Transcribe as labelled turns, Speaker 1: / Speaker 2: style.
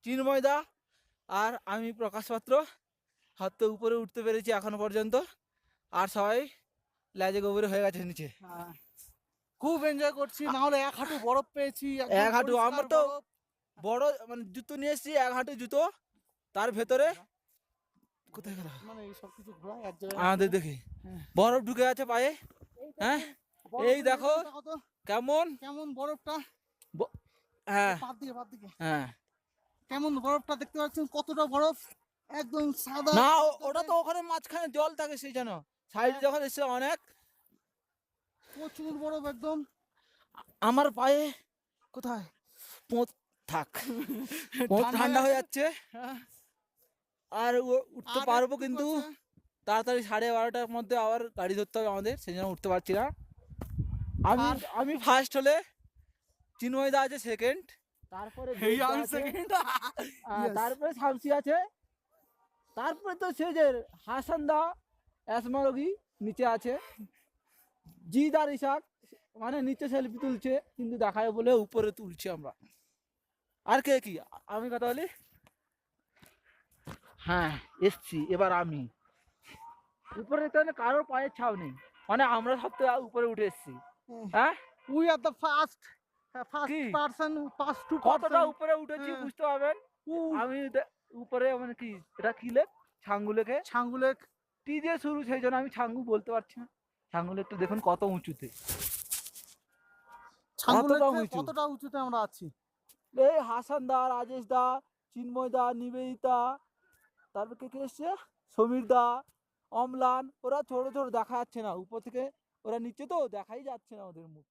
Speaker 1: চিন্ময় দা আর আমি প্রকাশ পাত্র হয়তো উপরে উঠতে পেরেছি এখনো পর্যন্ত, আর সবাই লেজে গোবরে হয়ে গেছে নিচে।
Speaker 2: হ্যাঁ, খুব এনজয় করছি, না হলে 1 হাঁটু বরফ পেয়েছি, একদম
Speaker 1: এক হাঁটু,
Speaker 2: পরিষ্কার
Speaker 1: আমার তো
Speaker 2: বরফ।
Speaker 1: বড় মানে জুতো নিয়ে এসেছি 1 হাঁটু জুতো, তার ভেতরে কোথায় গেল
Speaker 2: মানে এই সব কিছু ঘোরা এক জায়গায়
Speaker 1: আমাদের
Speaker 2: রাখলে।
Speaker 1: দেখি
Speaker 2: হ্যাঁ।
Speaker 1: বরফ ঢুকে আছে পায়ে। হ্যাঁ এই
Speaker 2: বরফের
Speaker 1: দেখো
Speaker 2: লেভেলটা কত,
Speaker 1: কেমন
Speaker 2: কেমন বরফটা।
Speaker 1: হ্যাঁ
Speaker 2: বাদ দিকে বাদ দিকে,
Speaker 1: হ্যাঁ।
Speaker 2: কেমন বরফটা দেখতে পাচ্ছেন, কতটা বরফ, একদম সাদা
Speaker 1: না ওটা
Speaker 2: ধবধবে।
Speaker 1: তো ওখানে মাঝখানে জল থাকে সেই জন্য, সাইডে
Speaker 2: হ্যাঁ।
Speaker 1: যখন এসে অনেক।
Speaker 2: প্রচুর বরফ একদম।
Speaker 1: আমার পায়ে কোথায় পোঁত থাক, পোঁত ঠান্ডা হয়ে যাচ্ছে।
Speaker 2: হ্যাঁ।
Speaker 1: আর উঠতে
Speaker 2: আর
Speaker 1: পারবো
Speaker 2: একটুকু
Speaker 1: কিন্তু
Speaker 2: আছে।
Speaker 1: তাড়াতাড়ি 12:30টার মধ্যে আবার গাড়ি ধরতে হবে আমাদের, সেই জন্য উঠতে পারছি না। আমি
Speaker 2: আর
Speaker 1: আমি ফার্স্ট হলে চিন্ময় দা আছে সেকেন্ড, তারপরে
Speaker 2: এই
Speaker 1: দেবদা
Speaker 2: আমি
Speaker 1: আছে,
Speaker 2: সেকেন্ড।
Speaker 1: তারপরে শামসি আছে, তারপরে তো সে যে হাসান দা অ্যাসমা নিচে আছে, জিদ আর ইসাক মানে নিচে সেলফি তুলছে কিন্তু দেখায় বলে উপরে তুলছি আমরা। আর কে কি, আমি কথা বলি। হ্যাঁ এসছি এবার আমি উপরে দেখতে পাচ্ছি কারোর পায়ের ছাপ নেই, মানে আমরা সব তো উপরে উঠে এসছি। হ্যাঁ
Speaker 2: উই আর দ্য ফার্স্ট
Speaker 1: কি
Speaker 2: পারসন, ফার্স্ট টু
Speaker 1: কতটা
Speaker 2: পারসন।
Speaker 1: উপরে উঠেছি বুঝতে পারবেন। আমি উপরে মানে কি এটা কি লেক, ছাঙ্গু লেকে,
Speaker 2: ছাঙ্গু লেক।
Speaker 1: টি দিয়ে শুরু সেই জন্য আমি ছাঙ্গু বলতে পারছি না। ছাঙ্গু লেকটা দেখুন কত উঁচুতে,
Speaker 2: ছাঙ্গু লেক
Speaker 1: কতটা
Speaker 2: থেকে
Speaker 1: উঁচু।
Speaker 2: কতটা উঁচুতে আমরা আছি।
Speaker 1: এই হাসান দা, রাজেশ দা, চিন্ময় দা, নিবেদিতা, তারপর কে কে এসছে, সমীর দা, অম্লান, ওরা ছোট ছোট দেখা যাচ্ছে না উপর থেকে, ওরা নিচে তো দেখাই যাচ্ছে না ওদের মুখ।